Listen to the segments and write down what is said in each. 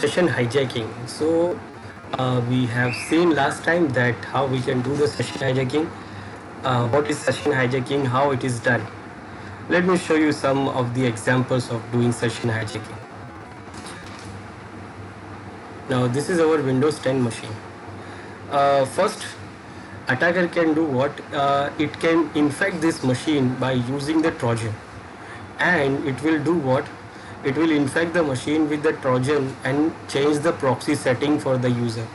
Session hijacking. So we have seen last time that how we can do the session hijacking. What is session hijacking, how it is done. Let me show you some of the examples of doing session hijacking. Now this is our Windows 10 machine. First, attacker can do what? It can infect this machine by using the Trojan, and it will do what? It will infect the machine with the Trojan and change the proxy setting for the user.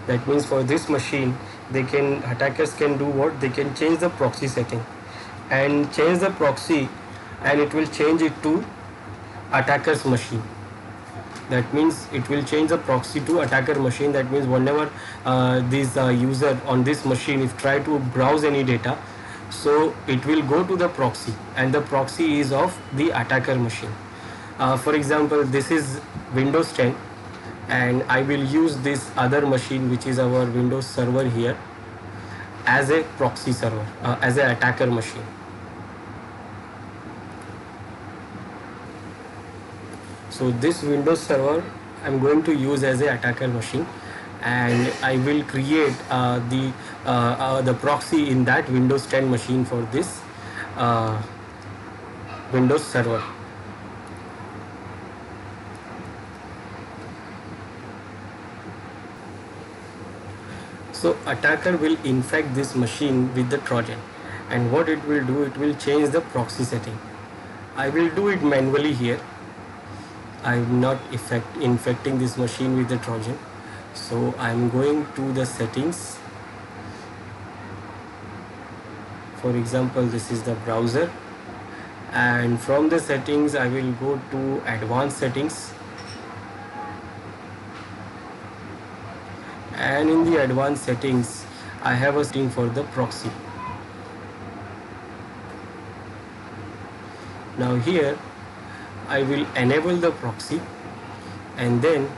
That means for this machine, attackers can do what? They can change the proxy setting and change the proxy, and it will change it to attacker's machine. That means it will change the proxy to attacker machine. That means whenever this user on this machine if try to browse any data, so it will go to the proxy, and the proxy is of the attacker machine. For example, this is Windows 10, and I will use this other machine, which is our Windows server here, as a proxy server, as an attacker machine. So this Windows server I'm going to use as an attacker machine, and I will create the proxy in that Windows 10 machine for this Windows server. So attacker will infect this machine with the Trojan, and what it will do, it will change the proxy setting. I will do it manually here. I'm not infecting this machine with the Trojan. So I'm going to the settings. For example, this is the browser, and from the settings I will go to advanced settings, and in the advanced settings I have a setting for the proxy. Now here I will enable the proxy, and then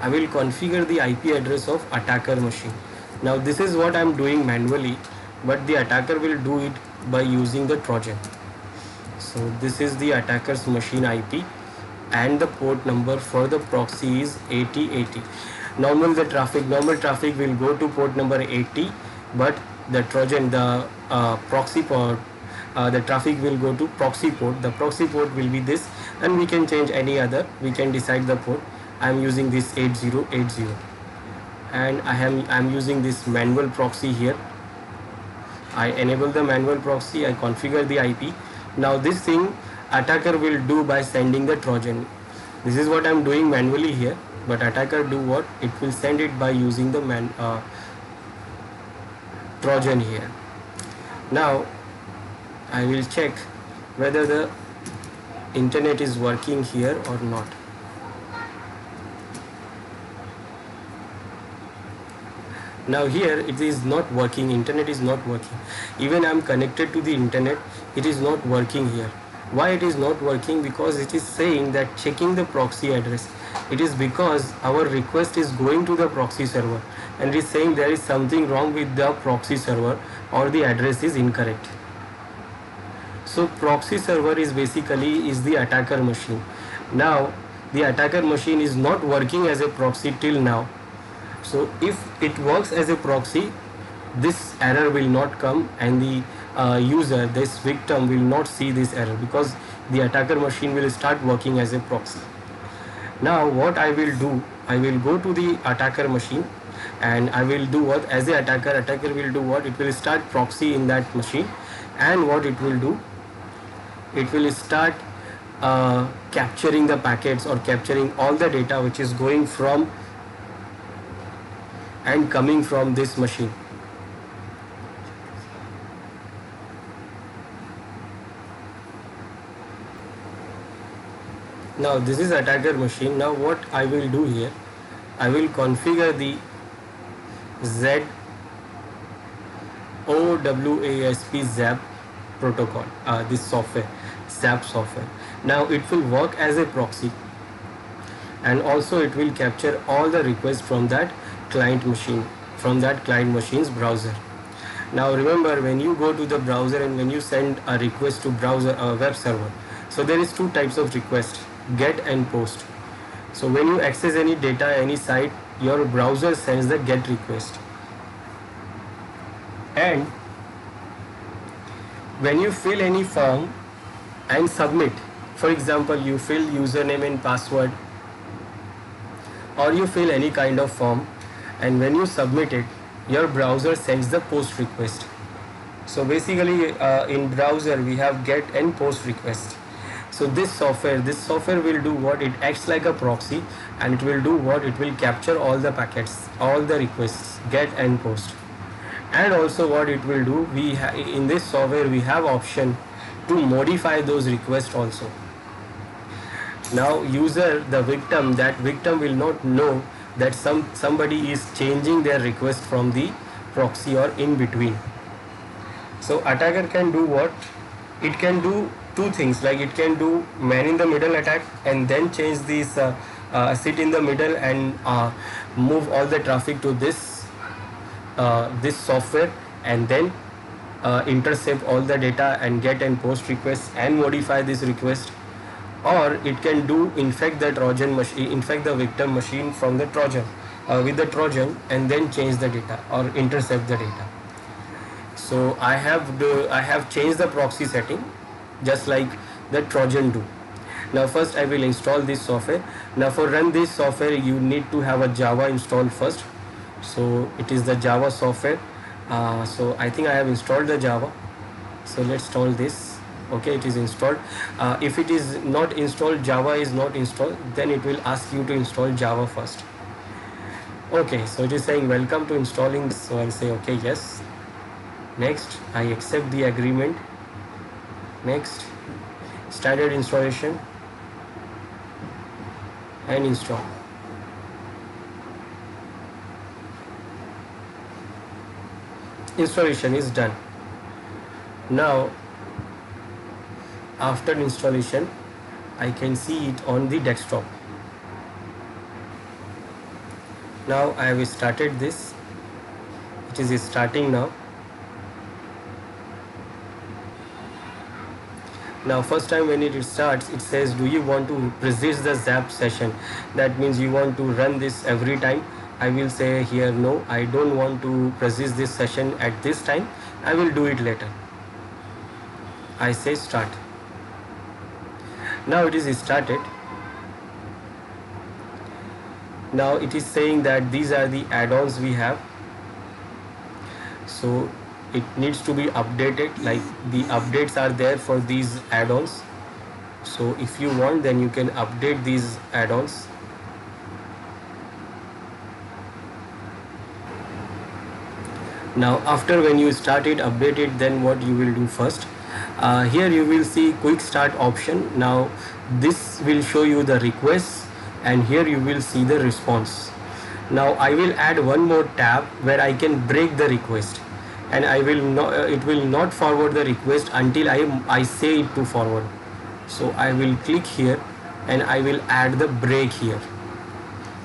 I will configure the IP address of attacker machine. Now this is what I am doing manually, but the attacker will do it by using the Trojan. So this is the attacker's machine IP, and the port number for the proxy is 8080. Normal traffic will go to port number 80, but the Trojan, the proxy port, the traffic will go to proxy port. The proxy port will be this, and we can change any other. We can decide the port. I am using this 8080, and I am using this manual proxy here. I enable the manual proxy. I configure the IP. Now this thing attacker will do by sending the Trojan. This is what I am doing manually here, but attacker do what? It will send it by using the Trojan here. Now I will check whether the internet is working here or not. Now here it is not working, internet is not working. Even I am connected to the internet, it is not working here. Why it is not working? Because it is saying that checking the proxy address. It is because our request is going to the proxy server, and it is saying there is something wrong with the proxy server, or the address is incorrect. So proxy server is basically the attacker machine. Now the attacker machine is not working as a proxy till now. So if it works as a proxy, this error will not come, and the user, this victim, will not see this error, because the attacker machine will start working as a proxy. Now what I will do, I will go to the attacker machine, and I will do what? As a attacker will do what? It will start proxy in that machine, and what it will do, it will start capturing the packets, or capturing all the data which is going from and coming from this machine. Now this is attacker machine. Now what I will do here, I will configure the ZOWASP ZAP protocol, this software, ZAP software. Now it will work as a proxy, and also it will capture all the requests from that client machine, from that client machine's browser. Now remember, when you go to the browser and when you send a request to browser web server, so there is two types of request, get and post. So when you access any data, any site, your browser sends the GET request. And when you fill any form and submit, for example, you fill username and password, or you fill any kind of form, and when you submit it, your browser sends the post request. So basically in browser we have GET and POST request. So this software will do what? It acts like a proxy, and it will do what? It will capture all the packets, all the requests, GET and POST. And also what it will do, in this software we have option to modify those requests also. Now user, the victim, that victim will not know that somebody is changing their request from the proxy or in between. So attacker can do what? It can do two things, like it can do man in the middle attack and then change this sit in the middle and move all the traffic to this software, and then intercept all the data and GET and POST requests and modify this request. Or it can do infect the Trojan machine, infect the victim machine from the Trojan with the Trojan, and then change the data or intercept the data. So I have changed the proxy setting just like the Trojan do. Now first I will install this software. Now for run this software you need to have a Java installed first. So it is the Java software. So I think I have installed the Java. So let's install this. Okay, it is installed. If it is not installed, Java is not installed, then it will ask you to install Java first. Okay, so it is saying welcome to installing this. So I'll say okay, yes. Next, I accept the agreement. Next, started installation and install. Installation is done. Now after installation I can see it on the desktop. Now I have started this. It is starting now. Now first time when it starts, it says, do you want to persist the Zap session? That means you want to run this every time. I will say here no, I don't want to persist this session at this time. I will do it later. I say start. Now it is started. Now it is saying that these are the add-ons we have. So it needs to be updated, like the updates are there for these add-ons. So if you want, then you can update these add-ons. Now after when you start it, update it, then what you will do first? Here you will see quick start option. Now this will show you the requests, and here you will see the response. Now I will add one more tab where I can break the request, and I will not, it will not forward the request until I say it to forward. So I will click here and I will add the break here.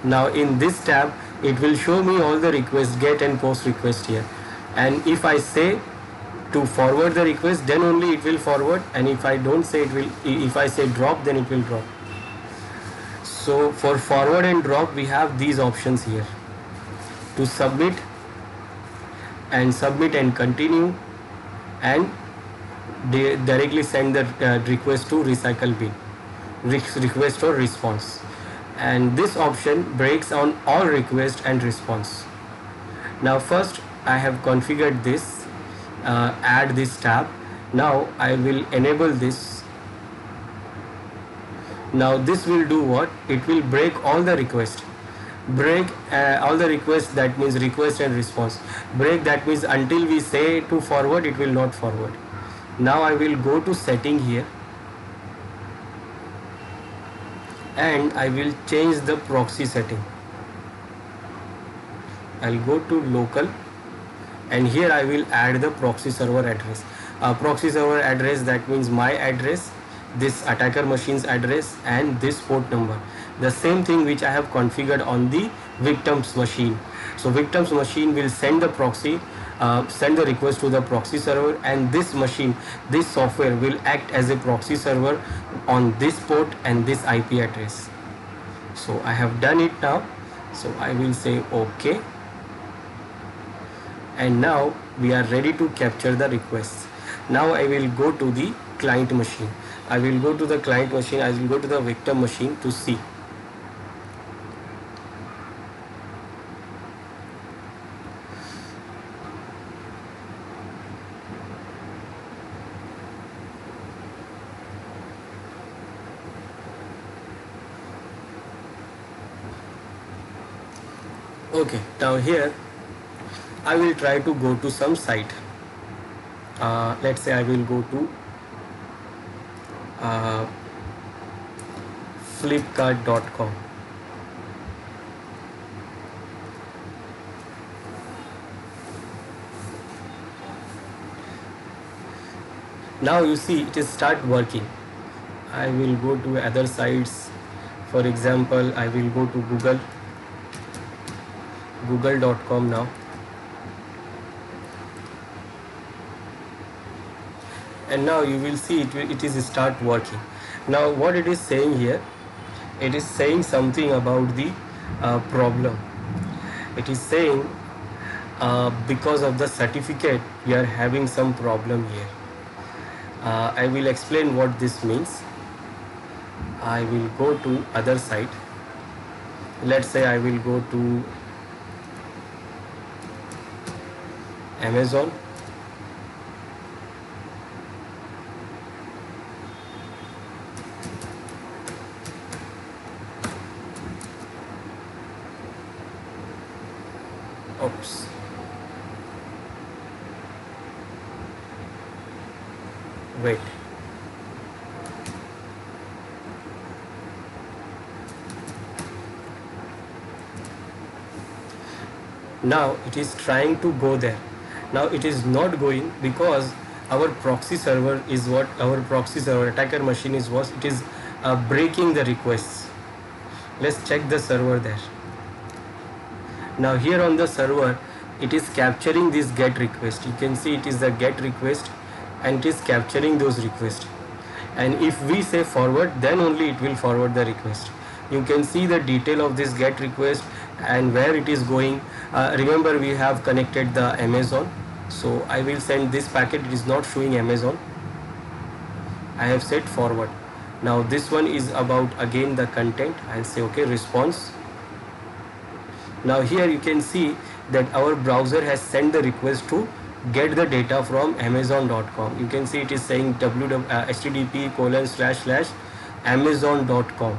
Now in this tab it will show me all the requests, GET and POST request here, and if I say to forward the request, then only it will forward, and if I don't say, it will, if I say drop, then it will drop. So for forward and drop we have these options here: to submit and continue, and directly send the request to recycle bin, request or response. And this option breaks on all request and response. Now first I have configured this, add this tab. Now I will enable this. Now this will do what? It will break all the request. Break all the requests, that means request and response. Break, that means until we say to forward, it will not forward. Now I will go to setting here, and I will change the proxy setting. I'll go to local, and here I will add the proxy server address. Proxy server address, that means my address, this attacker machine's address, and this port number. The same thing which I have configured on the victim's machine. So victim's machine will send the proxy, send the request to the proxy server, and this machine, this software will act as a proxy server on this port and this IP address. So I have done it now, so I will say OK, and now we are ready to capture the requests. Now I will go to the client machine. I will go to the client machine, I will go to the victim machine to see. Okay, now here I will try to go to some site. Let's say I will go to uh, flipkart.com. Now you see it is start working. I will go to other sites. For example, I will go to google.com now, and now you will see it is start working. Now what it is saying here, it is saying something about the problem. It is saying because of the certificate we are having some problem here. I will explain what this means. I will go to other site. Let's say I will go to Amazon. Oops. Wait. Now it is trying to go there. Now it is not going because our proxy server is what our proxy server attacker machine is what it is breaking the requests. Let's check the server there. Now here on the server it is capturing this get request. You can see it is the get request and it is capturing those requests, and if we say forward, then only it will forward the request. You can see the detail of this get request and where it is going. Remember, we have connected the Amazon, so I will send this packet. It is not showing Amazon. I have said forward. Now this one is about again the content. I'll say okay, response. Now here you can see that our browser has sent the request to get the data from amazon.com. You can see it is saying http://amazon.com,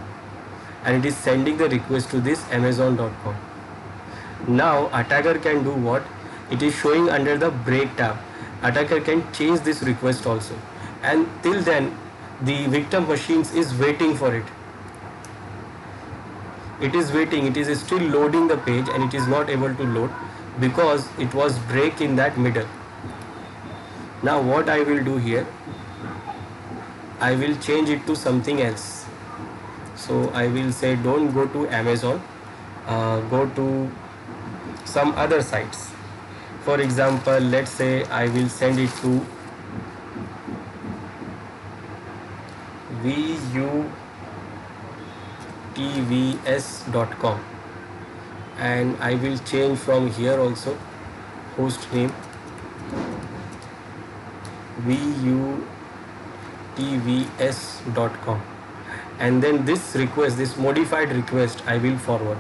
and it is sending the request to this amazon.com. Now attacker can do what? It is showing under the break tab. Attacker can change this request also, and till then the victim machines is waiting for it. It is waiting, it is still loading the page, and it is not able to load because it was break in that middle. Now what I will do here, I will change it to something else. So I will say don't go to Amazon, go to some other sites. For example, let's say I will send it to vutvs.com, and I will change from here also host name vutvs.com, and then this request, this modified request, I will forward.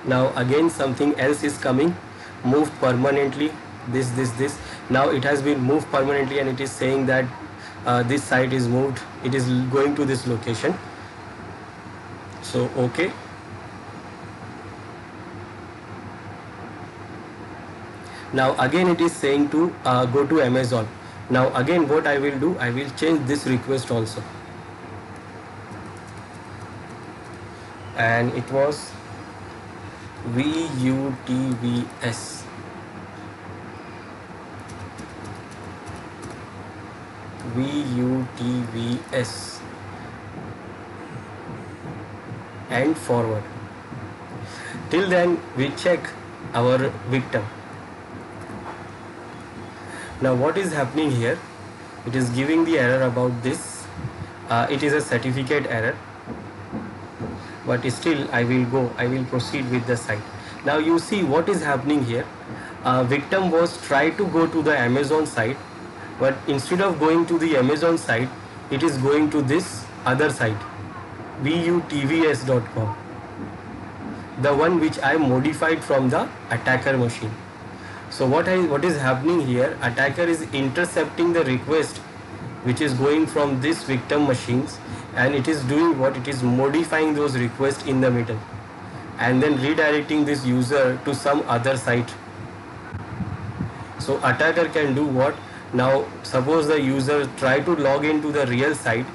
Now again something else is coming, moved permanently, this. Now it has been moved permanently, and it is saying that this site is moved, it is going to this location. So okay. Now again it is saying to go to Amazon. Now again what I will do, I will change this request also, and it was VUTVS. VUTVS and forward. Till then we check our victim. Now what is happening here? It is giving the error about this. It is a certificate error, but still I will proceed with the site. Now you see what is happening here. Victim was try to go to the Amazon site, but instead of going to the Amazon site, it is going to this other site, vutvs.com, the one which I modified from the attacker machine. So what is happening here? Attacker is intercepting the request which is going from this victim machines, and it is doing what? It is modifying those requests in the middle and then redirecting this user to some other site. So attacker can do what? Now suppose the user try to log into the real site,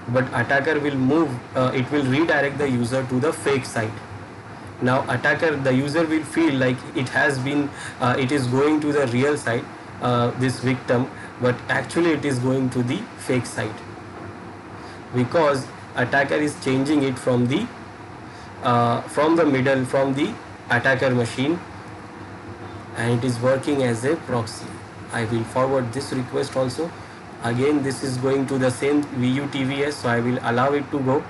but attacker will move, it will redirect the user to the fake site. Now the user will feel like it has been, it is going to the real site, this victim, but actually it is going to the fake site, because attacker is changing it from the middle, from the attacker machine, and it is working as a proxy. I will forward this request also. Again, this is going to the same VUTVS, so I will allow it to go.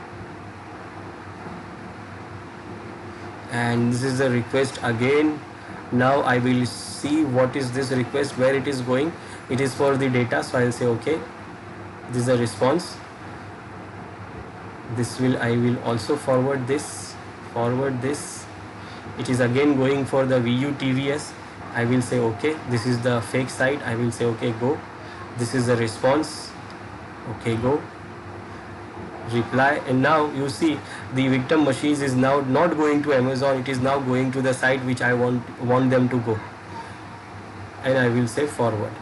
And this is the request again. Now I will see what is this request, where it is going. It is for the data, so I will say okay. This is a response. I will also forward this. It is again going for the VUTVS. I will say okay. This is the fake site. I will say okay, go. This is the response. Okay, go. Reply. And now you see the victim machines is now not going to Amazon. It is now going to the site which I want them to go. And I will say forward.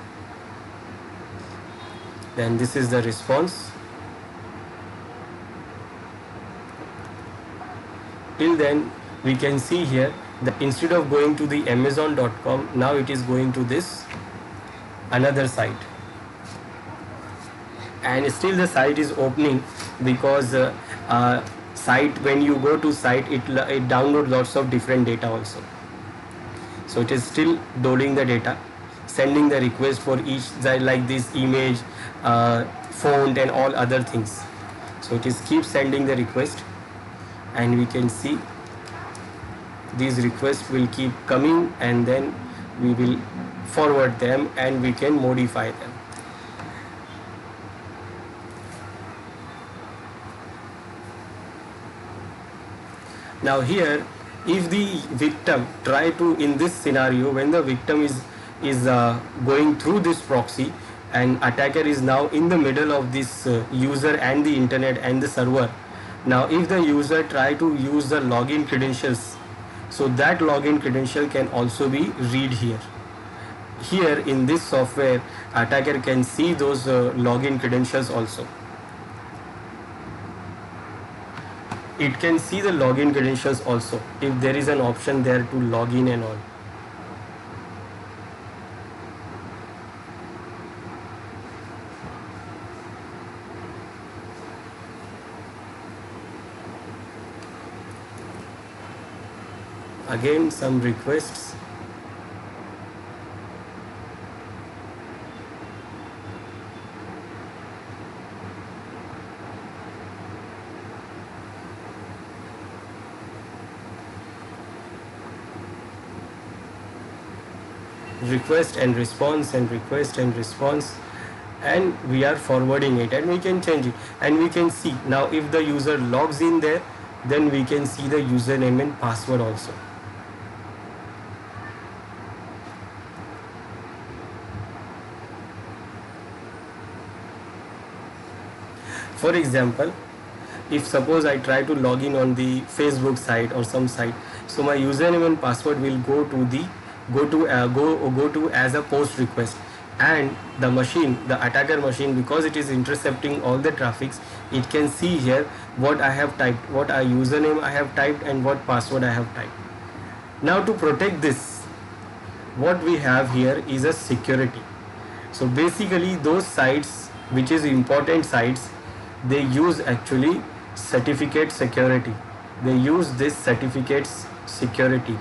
Then this is the response. Till then we can see here that instead of going to the Amazon.com, now it is going to this another site, and still the site is opening, because site, when you go to site, it downloads lots of different data also. So it is still loading the data, sending the request for each, like this image, font and all other things. So it is keep sending the request, and we can see these requests will keep coming, and then we will forward them and we can modify them. Now here, if the victim try to, in this scenario, when the victim is going through this proxy, and attacker is now in the middle of this user and the internet and the server. Now if the user try to use the login credentials, so that login credential can also be read here. Here in this software, attacker can see those login credentials also. It can see the login credentials also, if there is an option there to log in and all. Again, some requests. Request and response and request and response, and we are forwarding it, and we can change it, and we can see now if the user logs in there, then we can see the username and password also. For example, if suppose I try to log in on the Facebook site or some site, so my username and password will go to as a post request, and the machine, the attacker machine, because it is intercepting all the traffics, it can see here what I have typed, what username I have typed and what password I have typed. Now to protect this, what we have here is a security. So basically those sites which is important sites, they use actually certificate security. They use this certificates security.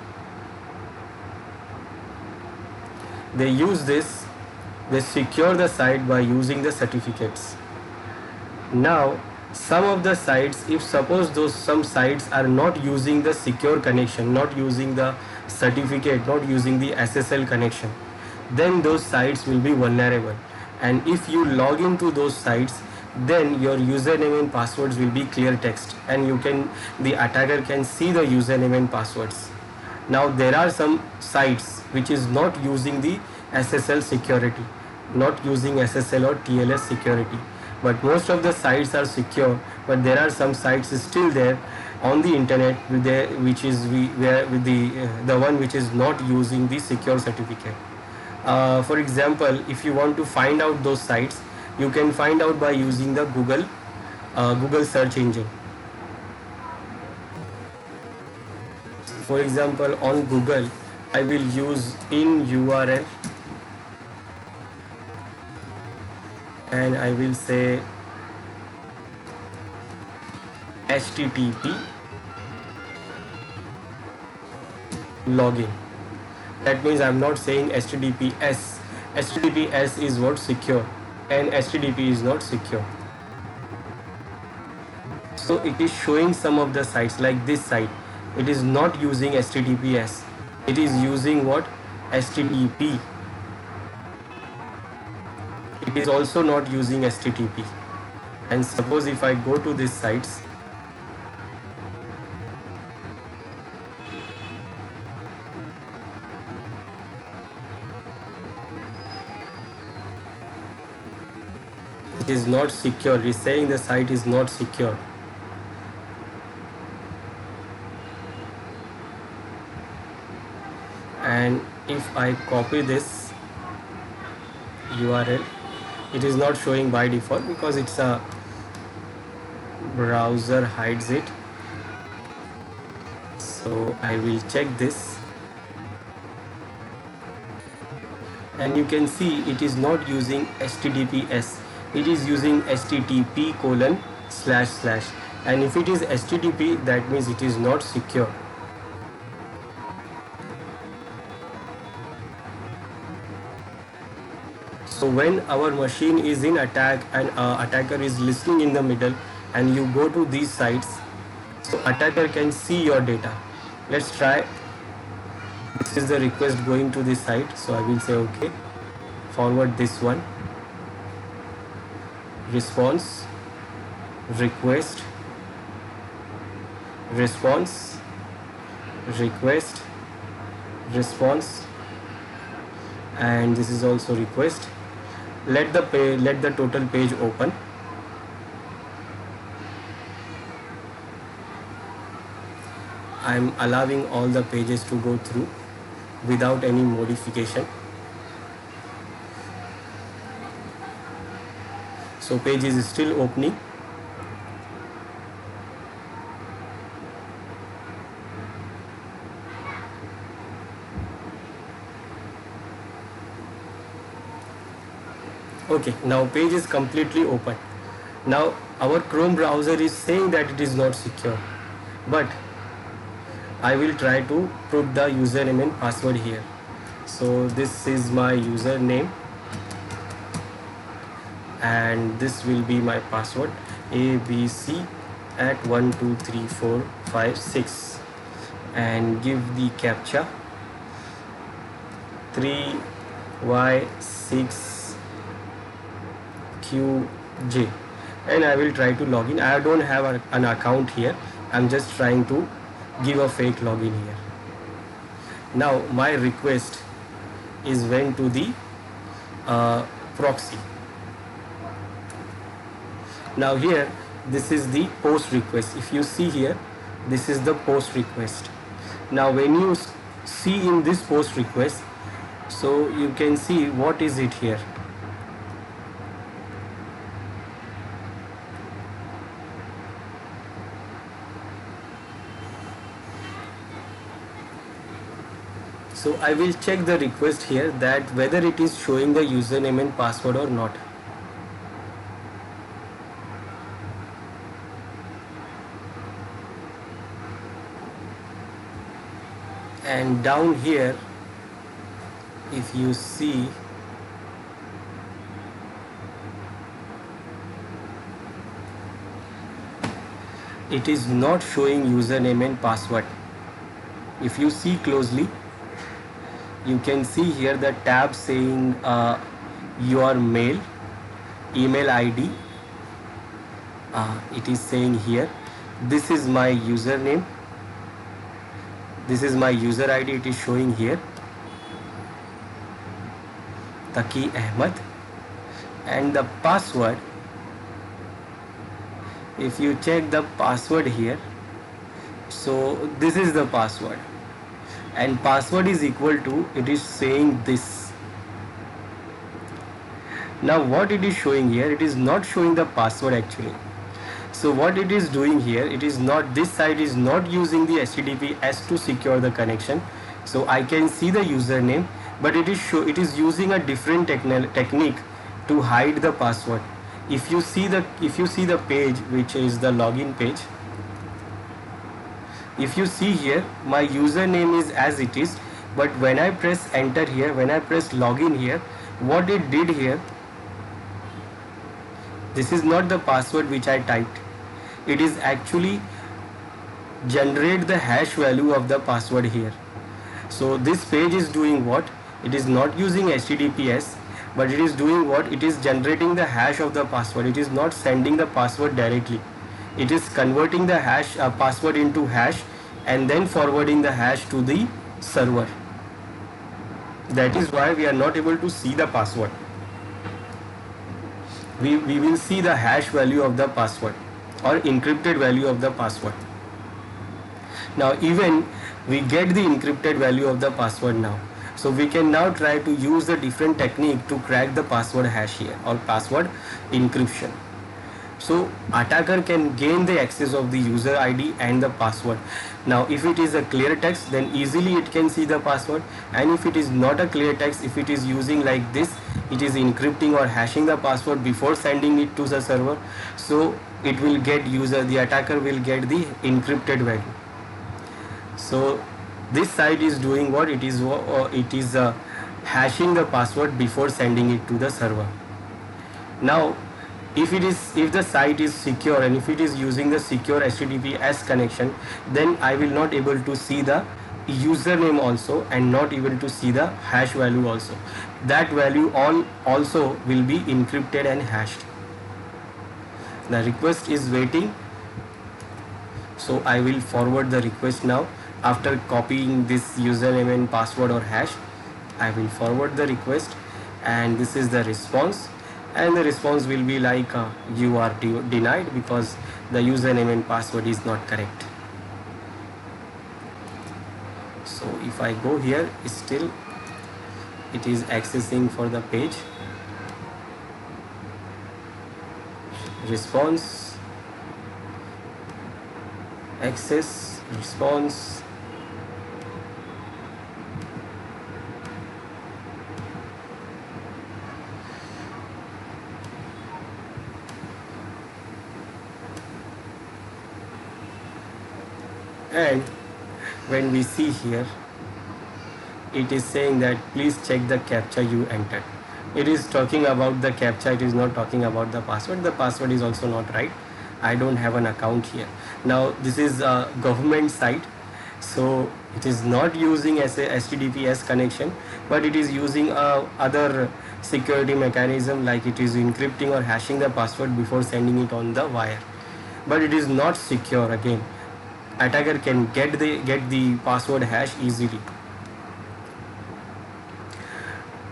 They use this They secure the site by using the certificates. Now, some of the sites, if suppose those some sites are not using the secure connection, not using the certificate, not using the SSL connection, then those sites will be vulnerable. And if you log into those sites, then your username and passwords will be clear text, and the attacker can see the username and passwords. Now there are some sites which is not using the SSL security, not using SSL or TLS security, but most of the sites are secure. But there are some sites still there on the internet which is where with the one which is not using the secure certificate. For example, if you want to find out those sites, you can find out by using the Google search engine. For example, on Google, I will use in URL and I will say HTTP login. That means I'm not saying HTTPS. HTTPS is what secure, and HTTP is not secure. So it is showing some of the sites like this site. It is not using HTTPS. It is using what? HTTP. It is also not using HTTP. And suppose if I go to these sites, it is not secure. It is saying the site is not secure. And if I copy this URL, it is not showing by default because it's a browser hides it. So I will check this, and you can see it is not using HTTPS. It is using HTTP:// and if it is HTTP, that means it is not secure. So when our machine is in attack and attacker is listening in the middle and you go to these sites, so attacker can see your data. Let's try. This is the request going to this site, so I will say okay, forward this one, response, request, response, request, response, and this is also request. Let the total page open. I am allowing all the pages to go through without any modification. So page is still opening. Okay, now page is completely open. Now our Chrome browser is saying that it is not secure, but I will try to put the username and password here. So this is my username and this will be my password, abc@12345 and give the captcha 3y6qj and I will try to log in. I don't have an account here. I'm just trying to give a fake login here. Now my request is went to the proxy. Now here this is the post request. If you see here, this is the post request. Now when you see in this post request, so you can see what is it here. So I will check the request here that whether it is showing the username and password or not. And down here, if you see, it is not showing username and password. If you see closely, you can see here the tab saying your email ID. It is saying here, this is my username, this is my user ID. It is showing here Taqi Ahmed, and the password, if you check the password here, so this is the password, and password is equal to, it is saying this. Now what it is showing here, it is not showing the password actually. So what it is doing here, it is not, this site is not using the HTTPS to secure the connection. So I can see the username, but it is using a different technique to hide the password. If you see the page, which is the login page, if you see here, my username is as it is, but when I press enter here, when I press login here, what it did here, this is not the password which I typed. It is actually generate the hash value of the password here. So this page is doing what? It is not using HTTPS, but it is doing what? It is generating the hash of the password. It is not sending the password directly. It is converting the hash password into hash and then forwarding the hash to the server. That is why we are not able to see the password. We will see the hash value of the password or encrypted value of the password. Now even we get the encrypted value of the password now. So we can now try to use a different technique to crack the password hash here, or password encryption. So attacker can gain the access of the user ID and the password. Now if it is a clear text, then easily it can see the password, and if it is not a clear text, if it is using like this, it is encrypting or hashing the password before sending it to the server, so it will get the attacker will get the encrypted value. So this site is doing what? It is hashing the password before sending it to the server. Now if the site is secure and if it is using the secure HTTPS connection, then I will not able to see the username also and not able to see the hash value also. That value also will be encrypted and hashed. The request is waiting, so I will forward the request now. After copying this username and password or hash, I will forward the request, and this is the response, and the response will be like you are denied because the username and password is not correct. So if I go here, still it is accessing for the page. Response, access, response. And when we see here, it is saying that please check the captcha you entered. It is talking about the captcha, it is not talking about the password. The password is also not right. I don't have an account here. Now this is a government site, so it is not using as a HTTPS connection, but it is using other security mechanism, like it is encrypting or hashing the password before sending it on the wire. But it is not secure. Again, attacker can get the password hash easily.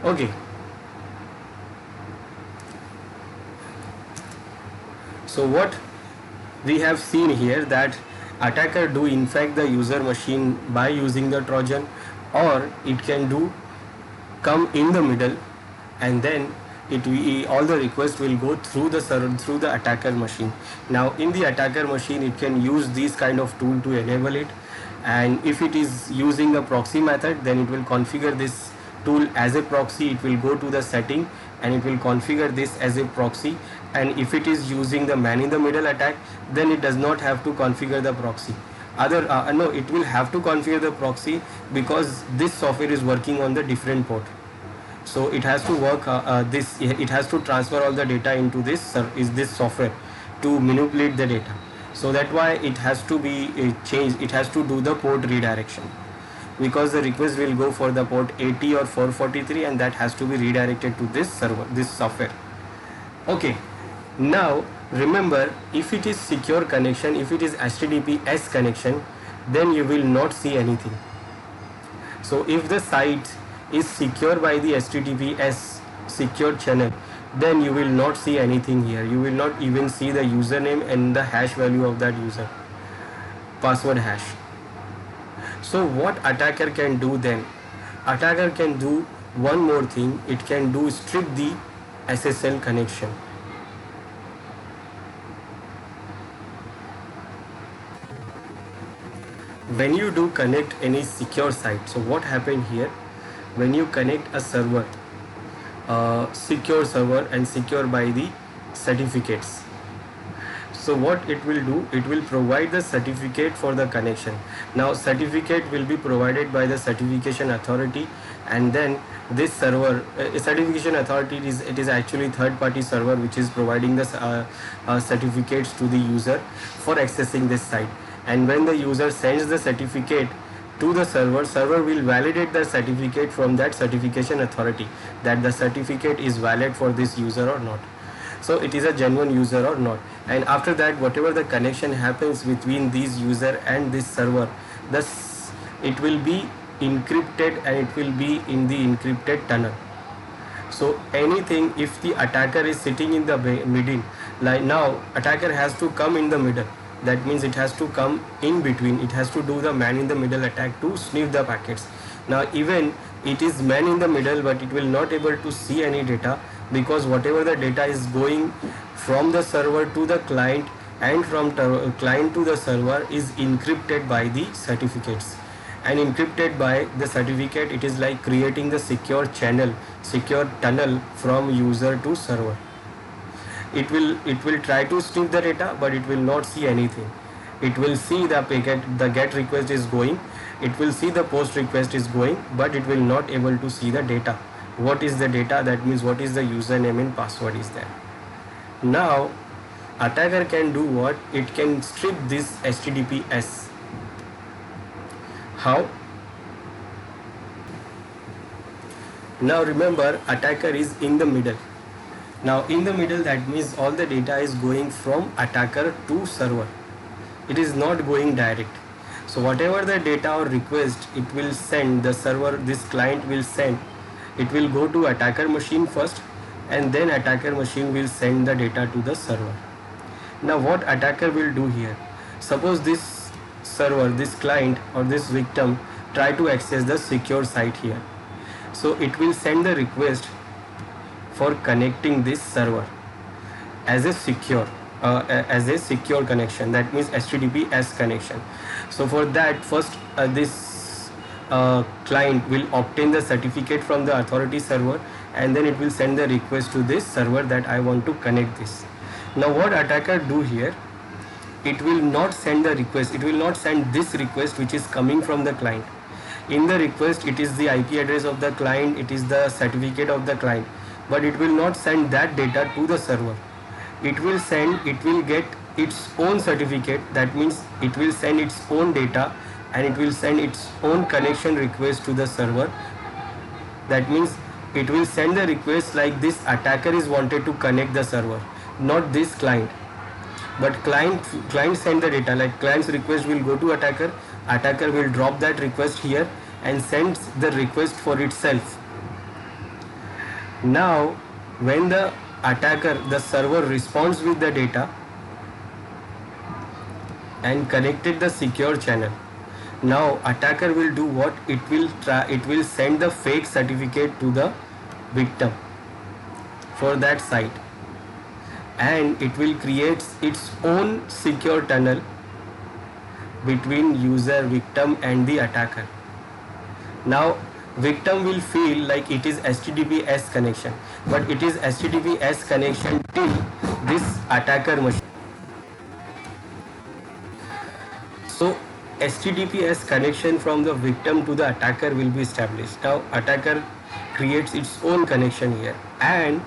Okay. So what we have seen here, that attacker do infect the user machine by using the Trojan, or it can do come in the middle, and then all the requests will go through the server, through the attacker machine. Now in the attacker machine, it can use these kind of tool to enable it, and if it is using the proxy method, then it will configure this tool as a proxy. It will go to the setting and it will configure this as a proxy. And if it is using the man in the middle attack, then it does not have to configure the proxy. No, it will have to configure the proxy, because this software is working on the different port. So it has to work it has to transfer all the data into this software to manipulate the data. So that why it has to be changed. It has to do the port redirection, because the request will go for the port 80 or 443, and that has to be redirected to this server, this software. Okay, now remember, if it is secure connection, if it is HTTPS connection, then you will not see anything. So if the site is secure by the HTTPS secure channel, then you will not see anything here. You will not even see the username and the hash value of that user, password hash. So what attacker can do then? Attacker can do one more thing. It can do strip the SSL connection. When you do connect any secure site, so what happened here? When you connect a server, secure server and secure by the certificates, so what it will do, it will provide the certificate for the connection. Now certificate will be provided by the certification authority, and then this server, certification authority is actually third party server which is providing the certificates to the user for accessing this site. And when the user sends the certificate to the server, server will validate the certificate from that certification authority, that the certificate is valid for this user or not, so it is a genuine user or not. And after that, whatever the connection happens between these user and this server, thus it will be encrypted and it will be in the encrypted tunnel. So anything, if the attacker is sitting in the middle, like now attacker has to come in the middle, that means it has to come in between, it has to do the man in the middle attack to sniff the packets. Now even it is man in the middle, but it will not able to see any data, because whatever the data is going from the server to the client and from client to the server is encrypted by the certificates. And encrypted by the certificate, it is like creating the secure channel, secure tunnel from user to server. It will try to sniff the data, but it will not see anything. It will see the packet, the get request is going, it will see the post request is going, but it will not able to see the data. What is the data? That means what is the username and password is there. Now attacker can do what? It can strip this HTTPS. How? Now remember, attacker is in the middle. Now in the middle, that means all the data is going from attacker to server. It is not going direct. So whatever the data or request it will send, the server, this client will send, it will go to attacker machine first, and then attacker machine will send the data to the server. Now what attacker will do here? Suppose this server, this client or this victim try to access the secure site here. So it will send the request for connecting this server as a secure connection, that means HTTPS connection. So for that, first this client will obtain the certificate from the authority server, and then it will send the request to this server that I want to connect this. Now what attacker do here? It will not send the request, it will not send this request which is coming from the client. In the request, it is the IP address of the client, it is the certificate of the client, but it will not send that data to the server. It will get its own certificate, that means it will send its own data, and it will send its own connection request to the server. That means it will send the request like this attacker is wanted to connect the server, not this client. But client send the data, like client's request will go to attacker will drop that request here and sends the request for itself. Now when the attacker, the server responds with the data and connected the secure channel, now attacker will do what? It will send the fake certificate to the victim for that site, and it will create its own secure tunnel between user, victim and the attacker. Now victim will feel like it is HTTPS connection, but it is HTTPS connection till this attacker machine. So HTTPS connection from the victim to the attacker will be established. Now attacker creates its own connection here, and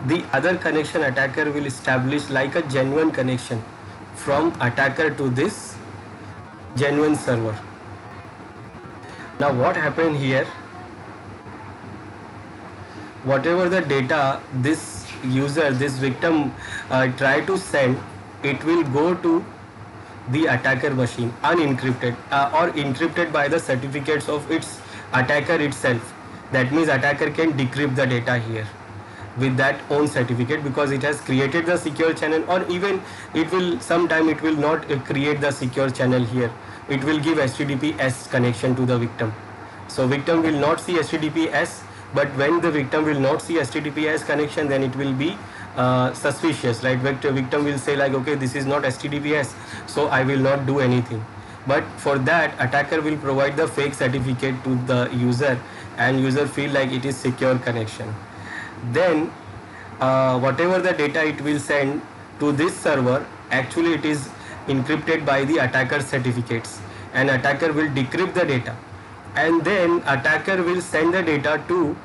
the other connection attacker will establish like a genuine connection from attacker to this genuine server. Now what happened here, whatever the data this user, this victim try to send, it will go to the attacker machine unencrypted or encrypted by the certificates of its attacker itself. That means attacker can decrypt the data here with that own certificate, because it has created the secure channel, or even it will sometime it will not create the secure channel here. It will give HTTPS connection to the victim. So victim will not see HTTPS, but when the victim will not see HTTPS connection, then it will be suspicious, right? Victim will say like, okay, this is not HTTPS, so I will not do anything. But for that, attacker will provide the fake certificate to the user, and user feel like it is secure connection. Then whatever the data it will send to this server, actually it is encrypted by the attacker certificates, and attacker will decrypt the data, and then attacker will send the data to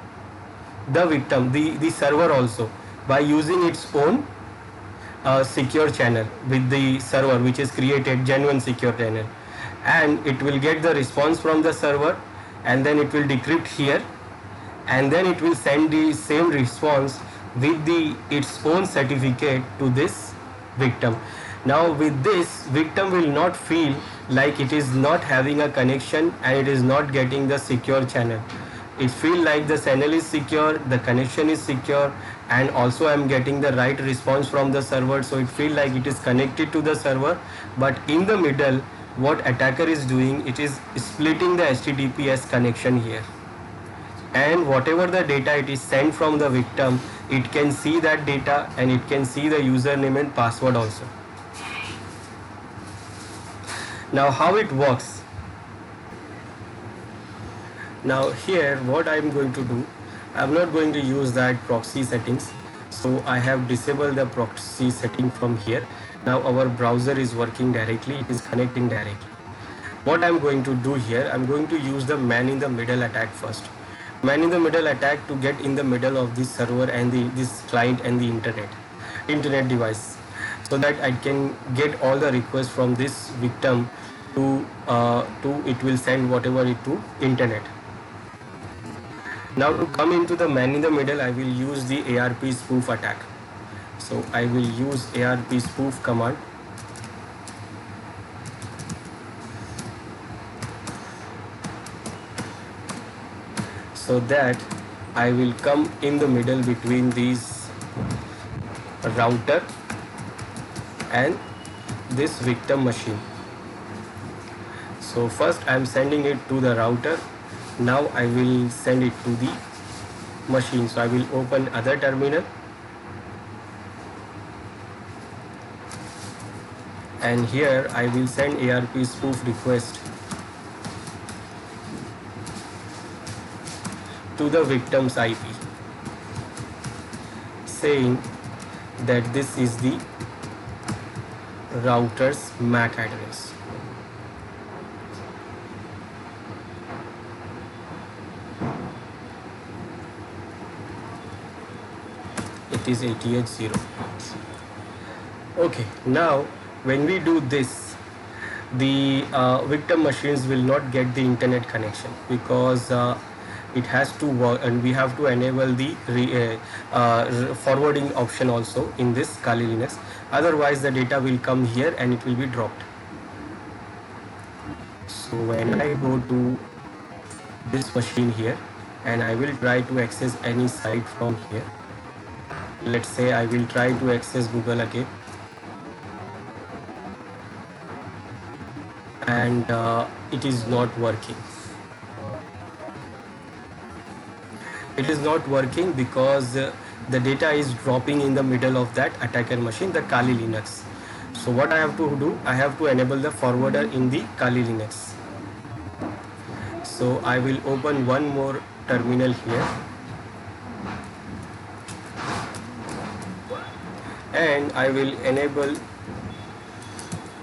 the victim, the server also, by using its own secure channel with the server which is created, genuine secure channel, and it will get the response from the server, and then it will decrypt here, and then it will send the same response with its own certificate to this victim. Now with this, victim will not feel like it is not having a connection and it is not getting the secure channel. It feel like the channel is secure, the connection is secure, and also I am getting the right response from the server, so it feel like it is connected to the server. But in the middle, what attacker is doing, it is splitting the HTTPS connection here, and whatever the data it is sent from the victim, it can see that data, and it can see the username and password also. Now how it works? Now here what I am going to do, I am not going to use that proxy settings, so I have disabled the proxy setting from here. Now our browser is working directly, it is connecting directly. What I am going to do here, I am going to use the man in the middle attack first. Man in the middle attack to get in the middle of this server and this client and the internet device, so that I can get all the requests from this victim to it will send whatever it to internet. Now to come into the man in the middle, I will use the ARP spoof attack. So I will use ARP spoof command. So that I will come in the middle between these router and this victim machine. So first I am sending it to the router. Now I will send it to the machine. So I will open other terminal, and here I will send ARP spoof request to the victim's IP, saying that this is the router's MAC address. It is 88.0. Okay, now when we do this, the victim machines will not get the internet connection, because it has to work, and we have to enable the forwarding option also in this Kali Linux. Otherwise the data will come here and it will be dropped. So when I go to this machine here and I will try to access any site from here, let's say I will try to access Google again, and it is not working. It is not working because the data is dropping in the middle of that attacker machine, the Kali Linux. So what I have to do, I have to enable the forwarder in the Kali Linux. So I will open one more terminal here, and I will enable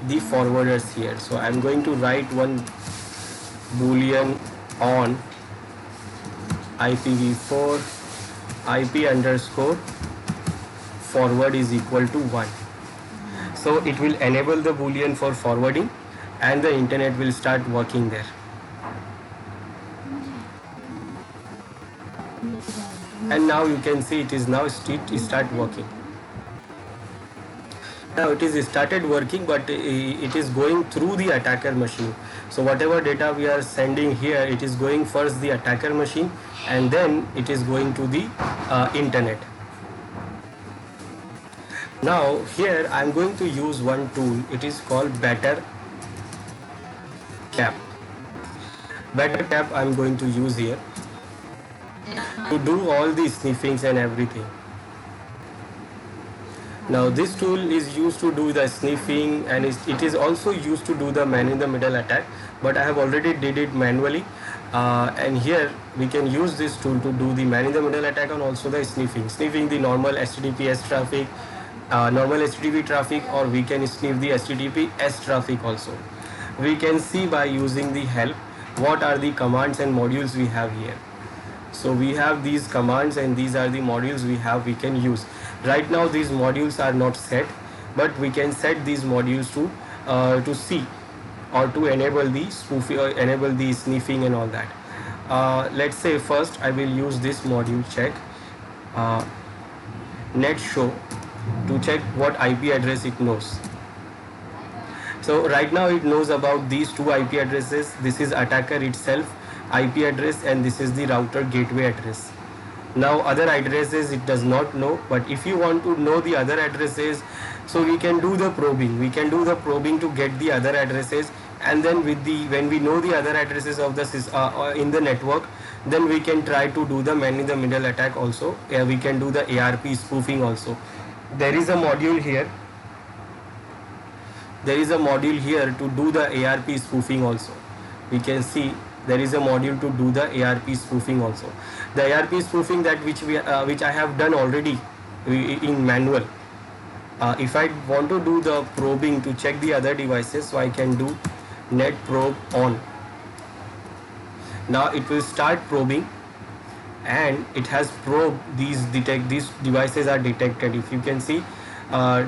the forwarders here. So I am going to write one boolean on IPv4 IP underscore forward is equal to 1. So it will enable the boolean for forwarding and the internet will start working there. And now you can see it is now start working. Now it is started working, but it is going through the attacker machine. So whatever data we are sending here, it is going first the attacker machine and then it is going to the internet. Now here I am going to use one tool. It is called BetterCap. BetterCap I am going to use here to do all the sniffings and everything. Now this tool is used to do the sniffing and it is also used to do the man-in-the-middle attack, but I have already did it manually, and here we can use this tool to do the man-in-the-middle attack and also the sniffing the normal HTTPS traffic, normal HTTP traffic, or we can sniff the HTTPS traffic also. We can see by using the help what are the commands and modules we have here. So we have these commands and these are the modules we can use. Right now these modules are not set, but we can set these modules to see or to enable the spoofing or enable the sniffing and all that. Let's say first I will use this module check net show to check what IP address it knows. So right now it knows about these two IP addresses. This is attacker itself IP address and this is the router gateway address. Now other addresses it does not know, but if you want to know the other addresses, so we can do the probing. We can do the probing to get the other addresses, and then when we know the other addresses of the in the network, then we can try to do the man-in-the-middle attack also. We can do the ARP spoofing also. There is a module here. There is a module here to do the ARP spoofing also. We can see there is a module to do the ARP spoofing also. The ARP spoofing that which I have done already in manual. If I want to do the probing to check the other devices, so I can do net probe on. Now it will start probing and it has probed these devices are detected. If you can see,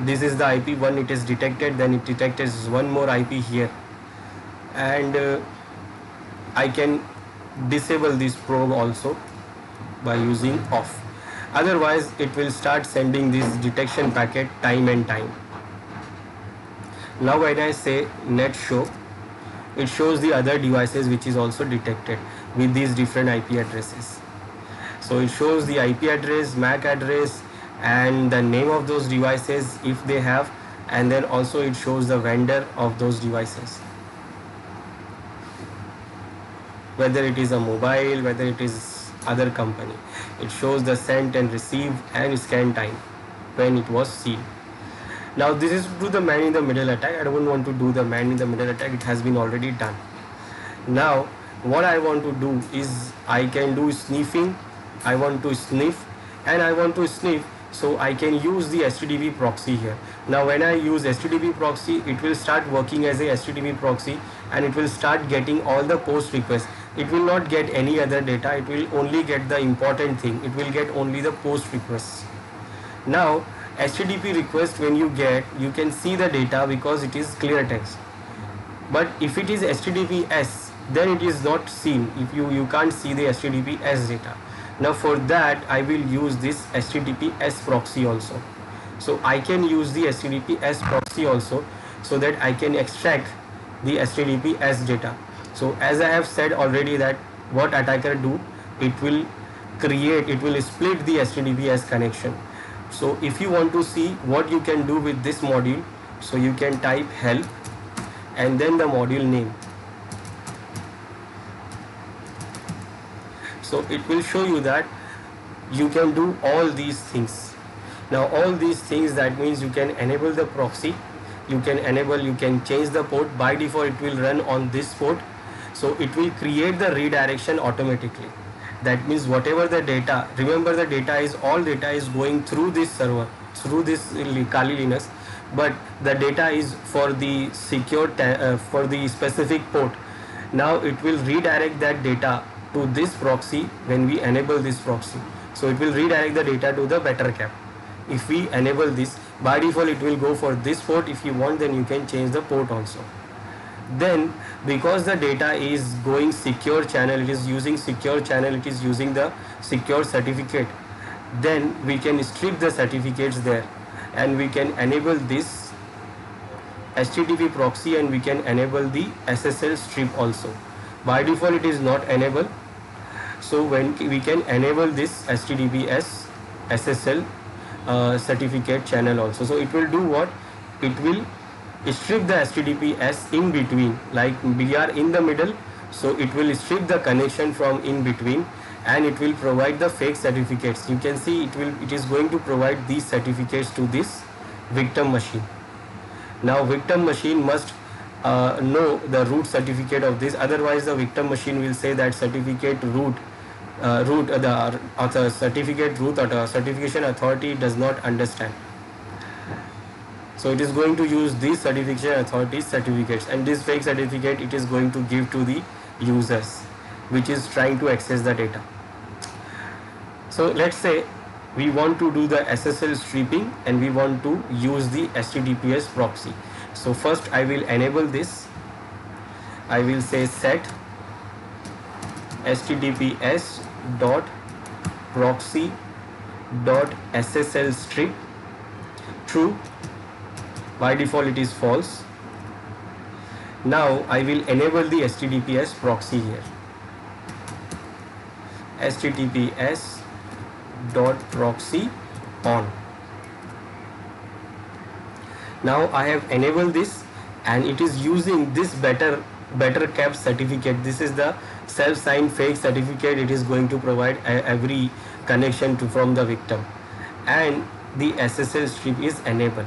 this is the IP1, it is detected, then it detected one more IP here, and I can disable this probe also by using off. Otherwise it will start sending this detection packet time and time. Now when I say net show, it shows the other devices which is also detected with these different IP addresses. So it shows the IP address, MAC address, and the name of those devices if they have, and then also it shows the vendor of those devices, whether it is a mobile, whether it is other company. It shows the sent and received and scan time when it was seen. Now this is to do the man-in-the-middle attack. I don't want to do the man-in-the-middle attack, it has been already done. Now what I want to do is I can do sniffing. I want to sniff and I want to sniff, so I can use the HTTP proxy here. Now when I use HTTP proxy, it will start working as a HTTP proxy and it will start getting all the post requests. It will not get any other data, it will only get the important thing. It will get only the post requests. Now HTTP request, when you get, you can see the data because it is clear text. But if it is HTTPS, then it is not seen. If you can't see the HTTPS data. Now for that I will use this HTTPS proxy also. So I can use the HTTPS proxy also, so that I can extract the HTTPS data. So as I have said already that what attacker do, it will split the HTTPS connection. So if you want to see what you can do with this module, so you can type help and then the module name. So it will show you that you can do all these things. Now all these things, that means you can enable the proxy, you can change the port. By default it will run on this port, so it will create the redirection automatically. That means whatever the data, remember the data is going through this server, through this Kali Linux, but the data is for the secure for the specific port. Now it will redirect that data to this proxy when we enable this proxy. So it will redirect the data to the BetterCap. If we enable this, By default it will go for this port. If you want, then you can change the port also. Then because the data is going secure channel, it is using secure channel, it is using the secure certificate, then we can strip the certificates there, and we can enable this HTTP proxy, and we can enable the SSL strip also. By default it is not enabled, so when we can enable this HTTPS SSL certificate channel also. So it will do what? It will strip the HTTPS in between, like we are in the middle, so it will strip the connection from in between, and it will provide the fake certificates. You can see it is going to provide these certificates to this victim machine. Now victim machine must know the root certificate of this, otherwise the victim machine will say that certificate root the certificate root or certification authority does not understand. So it is going to use these certification authorities certificates, and this fake certificate it is going to give to the users which is trying to access the data. So let's say we want to do the SSL stripping and we want to use the HTTPS proxy. So first I will enable this. I will say set HTTPS dot proxy dot SSL strip true. By default it is false. Now I will enable the HTTPS proxy here. HTTPS dot proxy on. Now I have enabled this, and it is using this better cap certificate. This is the self-signed fake certificate. It is going to provide every connection to from the victim, and the SSL strip is enabled.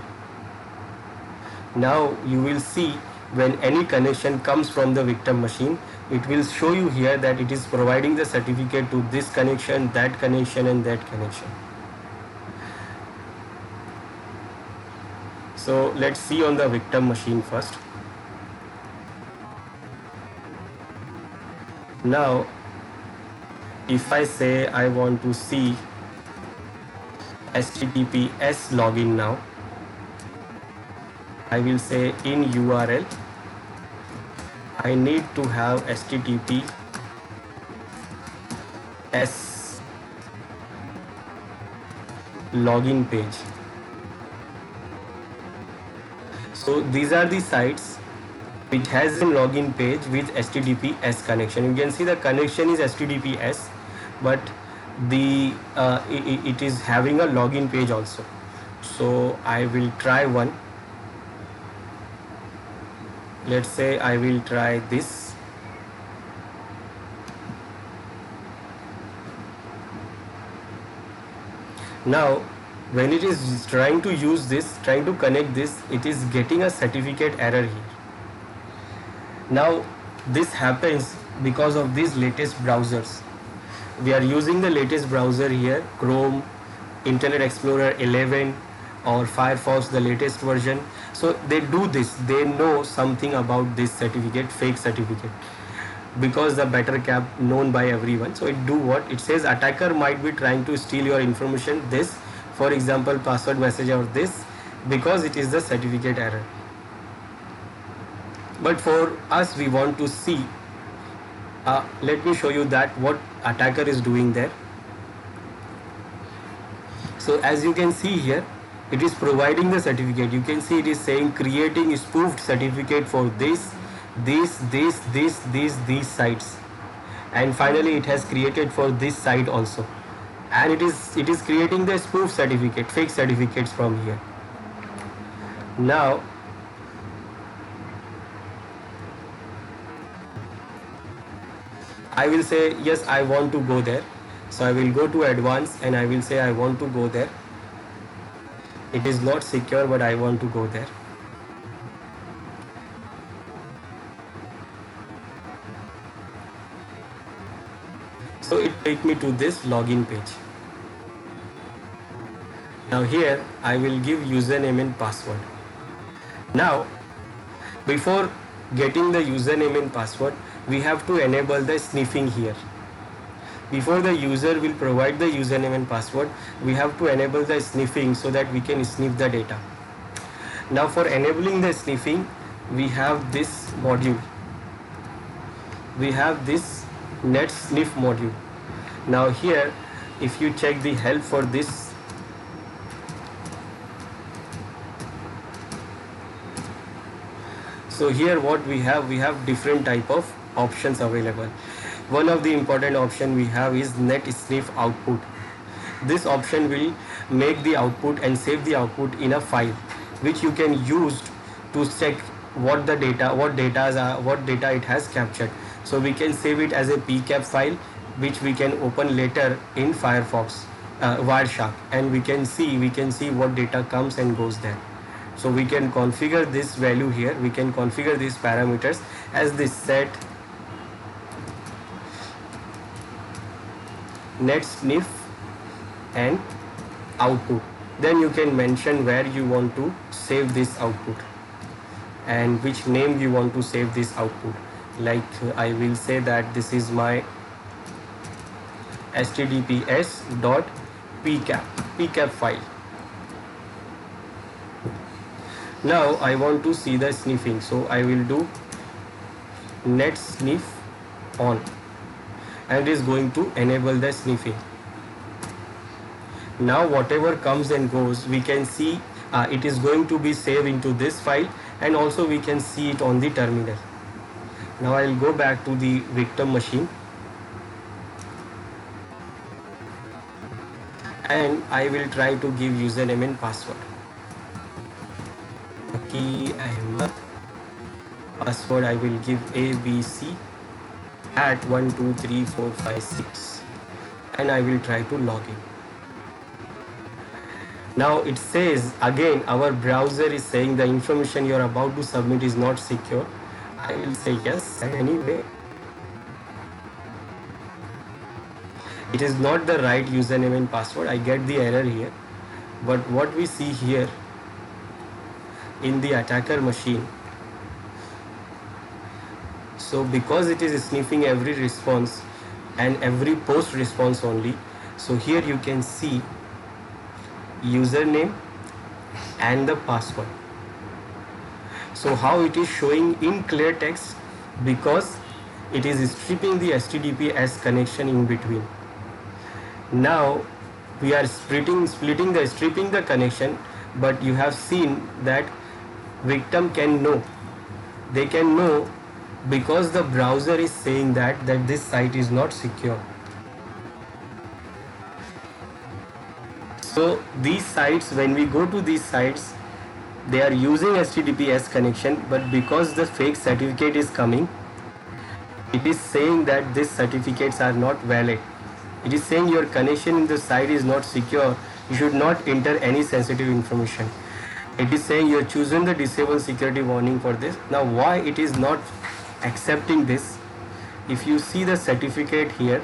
Now you will see when any connection comes from the victim machine, it will show you here that it is providing the certificate to this connection, that connection, and that connection. So let's see on the victim machine first. Now if I say I want to see HTTPS login now, I will say in URL I need to have HTTPS login page. So these are the sites which has a login page with HTTPS connection. You can see the connection is HTTPS, but the it is having a login page also. So I will try one. Let's say I will try this. Now when it is trying to use this, trying to connect this, it is getting a certificate error here. Now this happens because of these latest browsers. We are using the latest browser here, Chrome, Internet Explorer 11 or Firefox, the latest version. So they do this, they know something about this certificate, fake certificate, because the better cap known by everyone. So it do what? It says attacker might be trying to steal your information, this, for example, password message or this, because it is the certificate error. But for us, we want to see, let me show you that what attacker is doing there. So as you can see here, it is providing the certificate. You can see it is saying creating spoofed certificate for these sites, and finally it has created for this site also, and it is creating the spoof certificate, fake certificates from here. Now I will say yes, I want to go there. So I will go to advanced and I will say I want to go there. It is not secure, but I want to go there. So it take me to this login page. Now here I will give username and password. Now before getting the username and password, we have to enable the sniffing here. Before the user will provide the username and password, we have to enable the sniffing so that we can sniff the data. Now for enabling the sniffing, we have this module. We have this net sniff module. Now here, if you check the help for this, so here what we have different type of options available. One of the important option we have is net sniff output. This option will make the output and save the output in a file, which you can use to check what data it has captured. So we can save it as a pcap file, which we can open later in Firefox, Wireshark, and we can see what data comes and goes there. So we can configure this value here. We can configure these parameters as this set net sniff and output. Then you can mention where you want to save this output and which name you want to save this output. Like I will say that this is my pcap file. Now I want to see the sniffing, so I will do net sniff on, and it is going to enable the sniffing. Now whatever comes and goes, we can see it is going to be saved into this file, and also we can see it on the terminal. Now I will go back to the victim machine and I will try to give username and password. Ahmed. Password I will give abc@12345 and I will try to log in. Now it says again, our browser is saying the information you are about to submit is not secure. I will say yes anyway. It is not the right username and password. I get the error here, but what we see here in the attacker machine, so because it is sniffing every response and every post response only, so here you can see username and the password. So how it is showing in clear text? Because it is stripping the HTTPS connection in between. Now we are stripping the connection, but you have seen that victim can know. They can know because the browser is saying that this site is not secure. So these sites, when we go to these sites, they are using HTTPS connection, but because the fake certificate is coming, it is saying that these certificates are not valid. It is saying your connection in the site is not secure. You should not enter any sensitive information. It is saying you have chosen the disable security warning for this. Now why it is not accepting this? If you see the certificate here,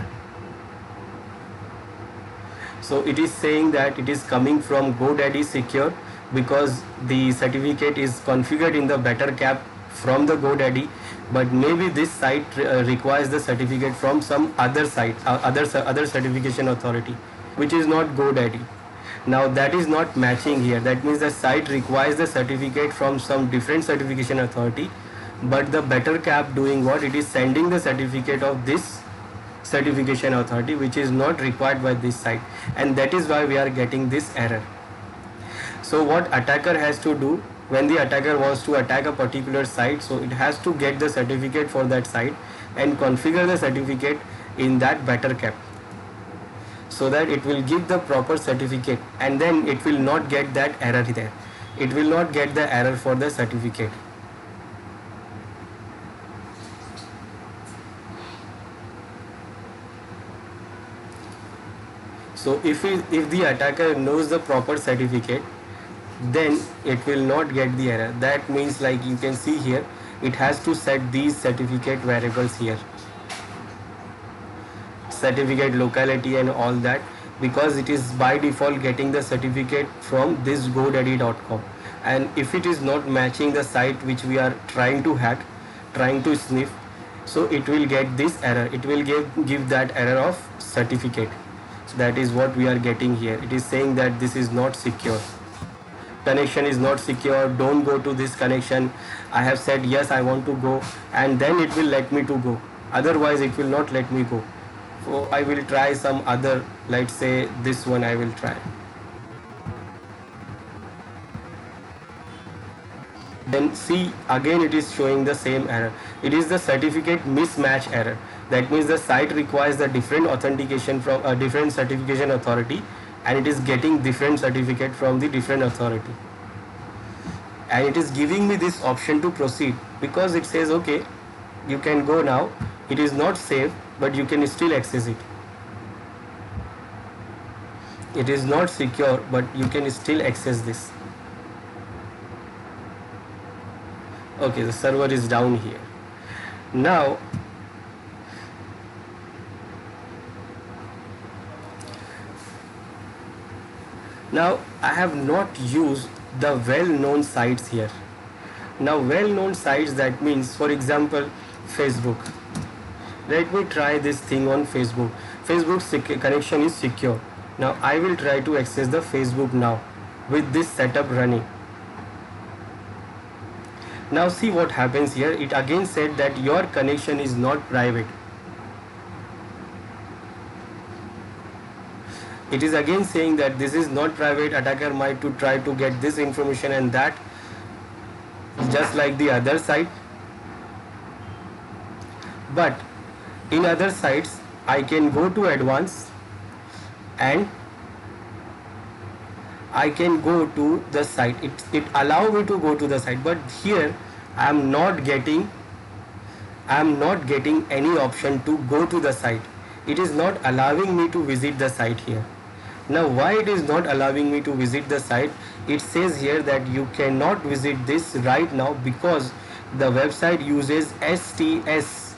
so it is saying that it is coming from GoDaddy Secure because the certificate is configured in the BetterCap from the GoDaddy, but maybe this site requires the certificate from some other site, other certification authority, which is not GoDaddy. Now that is not matching here. That means the site requires the certificate from some different certification authority, but the BetterCap doing what? It is sending the certificate of this certification authority, which is not required by this site, and that is why we are getting this error. So what attacker has to do when the attacker wants to attack a particular site, so it has to get the certificate for that site and configure the certificate in that BetterCap, so that it will give the proper certificate, and then it will not get that error there. It will not get the error for the certificate. So if the attacker knows the proper certificate, then it will not get the error. That means, like you can see here, it has to set these certificate variables here, certificate locality and all that, because it is by default getting the certificate from this godaddy.com, and if it is not matching the site which we are trying to hack, trying to sniff, so it will get this error. It will give that error of certificate. So that is what we are getting here. It is saying that this is not secure, connection is not secure, don't go to this connection. I have said yes, I want to go, and then it will let me to go, otherwise it will not let me go. So I will try some other, let's say this one I will try. Then see, again it is showing the same error. It is the certificate mismatch error. That means the site requires the different authentication from a different certification authority, and it is getting different certificate from the different authority, and it is giving me this option to proceed, because it says okay, you can go now. It is not safe, but you can still access it. It is not secure, but you can still access this. Okay, the server is down here. Now I have not used the well-known sites here. Now well-known sites, that means for example Facebook. Let me try this thing on Facebook. Facebook's connection is secure. Now I will try to access the Facebook now with this setup running. Now see what happens here. It again said that your connection is not private. It is again saying that this is not private. Attacker might to try to get this information and that, just like the other site. But in other sites I can go to advanced and I can go to the site. It allow me to go to the site, but here I am not getting any option to go to the site. It is not allowing me to visit the site here. Now why it is not allowing me to visit the site? It says here that you cannot visit this right now because the website uses HSTS.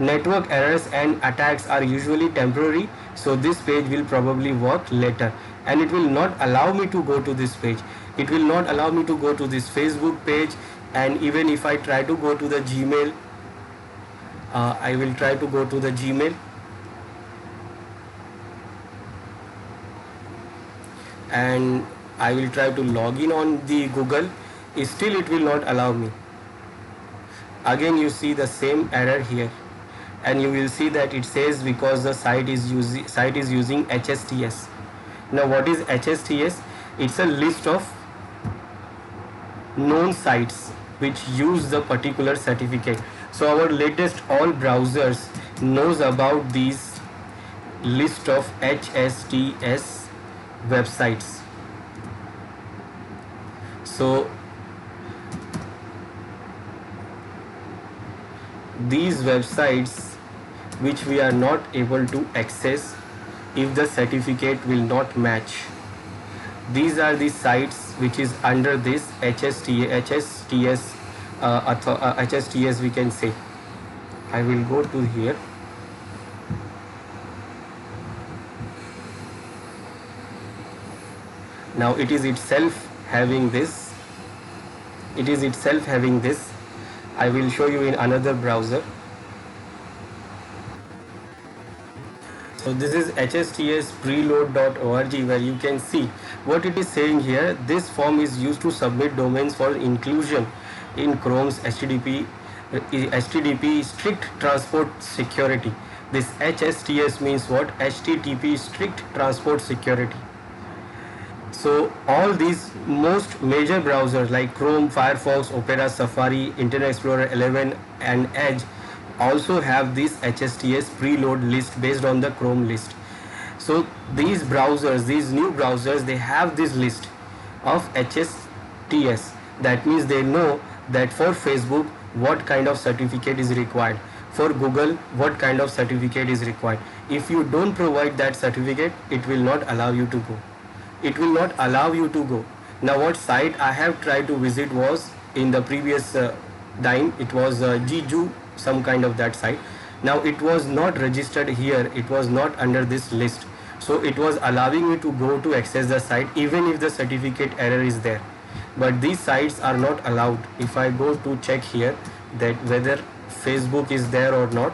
Network errors and attacks are usually temporary, so this page will probably work later, and it will not allow me to go to this page. It will not allow me to go to this Facebook page, and even if I try to go to the Gmail, I will try to go to the Gmail, and I will try to log in on the Google. Still it will not allow me. Again you see the same error here, and you will see that it says because the site is using HSTS. Now what is HSTS? It's a list of known sites which use the particular certificate. So our latest all browsers knows about these list of HSTS websites. So these websites which we are not able to access if the certificate will not match, these are the sites which is under this HSTS we can say. I will go to here. Now it is itself having this. I will show you in another browser. So this is hstspreload.org, where you can see what it is saying here. This form is used to submit domains for inclusion in Chrome's HTTP strict transport security. This HSTS means what? HTTP strict transport security. So all these most major browsers like Chrome, Firefox, Opera, Safari, Internet Explorer 11 and Edge also have this HSTS preload list based on the Chrome list. So these browsers, these new browsers, they have this list of HSTS. That means they know that for Facebook what kind of certificate is required, for Google what kind of certificate is required. If you don't provide that certificate, it will not allow you to go. Now what site I have tried to visit was in the previous time, it was Jiju, some kind of that site. Now it was not registered here, it was not under this list, so it was allowing me to go to access the site even if the certificate error is there. But these sites are not allowed. If I go to check here that whether Facebook is there or not,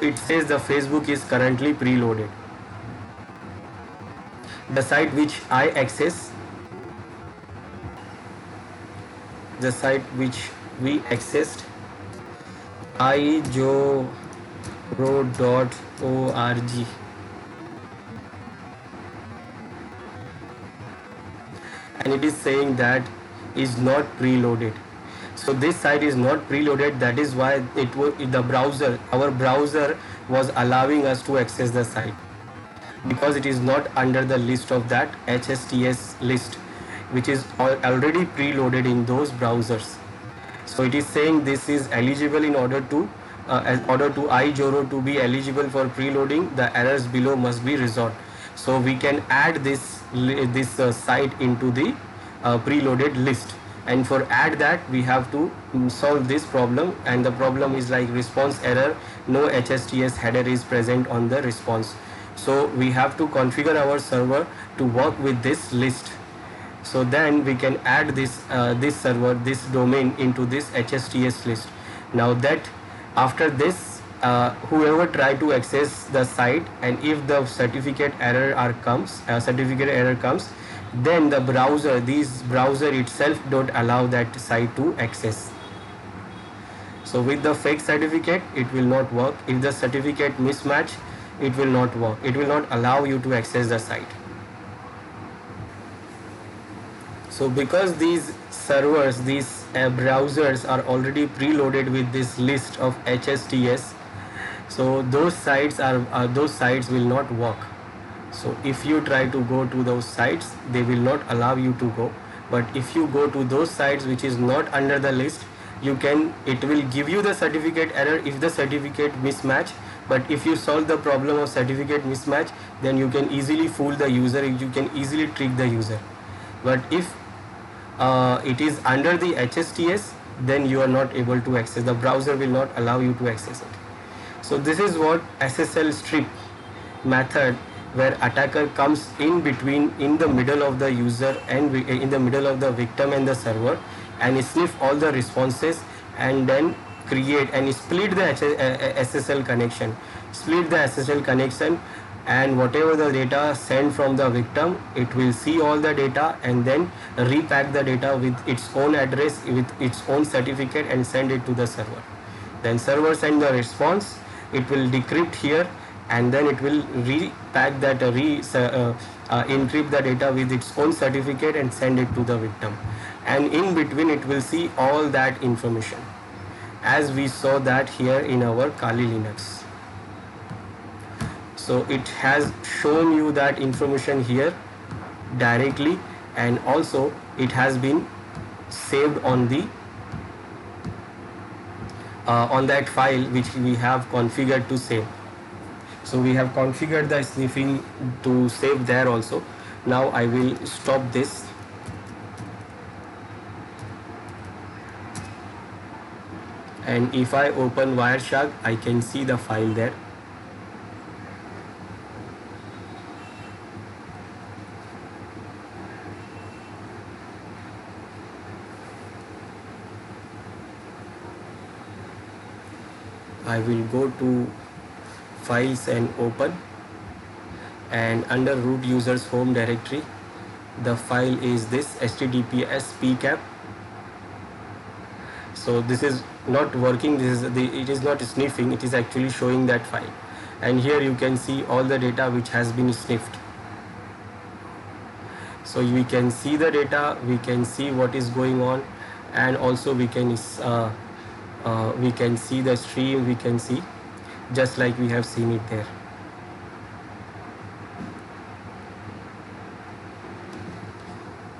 it says the Facebook is currently preloaded. The site which I access, the site which we accessed, ijoro.org, and it is saying that is not preloaded. So this site is not preloaded. That is why it was the browser, our browser was allowing us to access the site, because it is not under the list of that HSTS list, which is already preloaded in those browsers. So it is saying this is eligible in order to ijoro to be eligible for preloading, the errors below must be resolved. So we can add this site into the preloaded list, and for add that we have to solve this problem, and the problem is like response error, no HSTS header is present on the response. So we have to configure our server to work with this list. So then we can add this server, this domain into this HSTS list. Now that after this, whoever try to access the site, and if the certificate error comes, then the browser, itself don't allow that site to access. So with the fake certificate, it will not work. If the certificate mismatch, it will not work. It will not allow you to access the site. So because these servers, these browsers are already preloaded with this list of HSTS, so those sites will not work. So if you try to go to those sites, they will not allow you to go. But if you go to those sites which is not under the list, it will give you the certificate error if the certificate mismatch. But if you solve the problem of certificate mismatch, then you can easily fool the user, you can easily trick the user. But if it is under the HSTS, then you are not able to access, the browser will not allow you to access it. So this is what SSL strip method, where attacker comes in between, in the middle of the user and in the middle of the victim and the server, and sniff all the responses, and then create and split the SSL connection, and whatever the data sent from the victim, it will see all the data and then repack the data with its own address, with its own certificate, and send it to the server. Then server send the response, it will decrypt here, and then it will repack that, encrypt the data with its own certificate and send it to the victim. And in between it will see all that information, as we saw that here in our Kali Linux. So it has shown you that information here directly, and also it has been saved on the on that file which we have configured to save. So we have configured the sniffing to save there also. Now I will stop this. And if I open Wireshark, I can see the file there. I will go to files and open, and under root users home directory, the file is this https pcap. So this is not working, it is not sniffing, it is actually showing that file, and here you can see all the data which has been sniffed. So we can see the data, we can see what is going on, and also we can see the stream, we can see just like we have seen it there.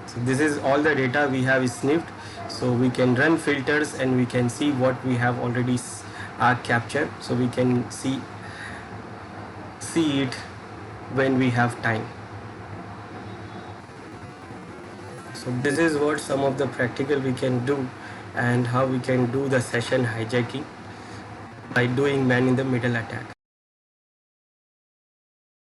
So this is all the data we have sniffed. So we can run filters and we can see what we have already captured. So we can see it when we have time. So this is what some of the practical we can do, and how we can do the session hijacking by doing man in the middle attack.